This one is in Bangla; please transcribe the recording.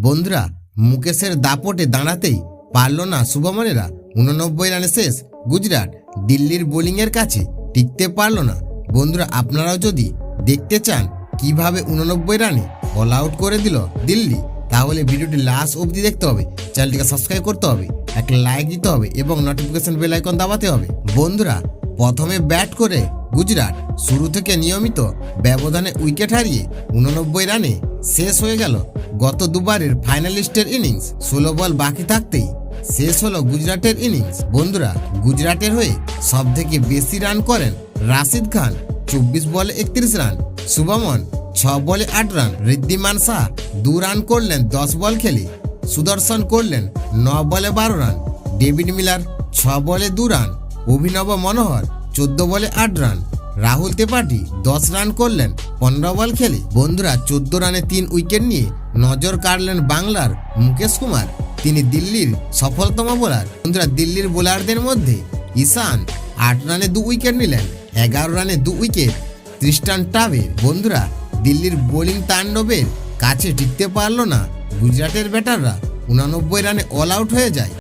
বন্ধুরা, মুকেশের দাপটে দাঁড়াতেই পারল না শুভমনেরা। 89 রানে শেষ গুজরাট। দিল্লির বোলিংয়ের কাছে টিকতে পারল না। বন্ধুরা, আপনারাও যদি দেখতে চান কিভাবে 89 রানে অল আউট করে দিল দিল্লি, তাহলে ভিডিওটি লাস্ট অবধি দেখতে হবে। চ্যানেলটিকে সাবস্ক্রাইব করতে হবে, একটা লাইক দিতে হবে এবং নোটিফিকেশন বেল আইকন দাবাতে হবে। বন্ধুরা, প্রথমে ব্যাট করে গুজরাট শুরু থেকে নিয়মিত ব্যবধানে উইকেট হারিয়ে 89 রানে শেষ হয়ে গেল গত দুবারের ফাইনালিস্টের ইনিংস। 16 বল বাকি থাকতেই শেষ হলো গুজরাটের ইনিংস। বন্ধুরা, গুজরাটের হয়ে সব থেকে বেশি রান করেন রাশিদ খান 24 বলে 31 রান। শুভমন 6 বলে 8 রান। ঋদ্ধিমান শাহ 2 রান করলেন 10 বল খেলে। সুদর্শন করলেন 9 বলে 12 রান। ডেভিড মিলার 6 বলে 2 রান। অভিনব মনোহর 14 বলে 8 রান। রাহুল ত্রিপাঠী 10 রান করলেন 15 বল খেলে। বন্ধুরা, 14 রানে 3 উইকেট নিয়ে নজর কাড়লেন বাংলার মুকেশ কুমার। তিনি দিল্লির সফলতম বোলার। বন্ধুরা, দিল্লির বোলারদের মধ্যে ঈশান 8 রানে 2 উইকেট নিলেন। 11 রানে 2 উইকেট তৃষ্টান টাভের। বন্ধুরা, দিল্লির বোলিং তাণ্ডবের কাছে টিকতে পারল না গুজরাটের ব্যাটাররা। 89 রানে অল আউট হয়ে যায়।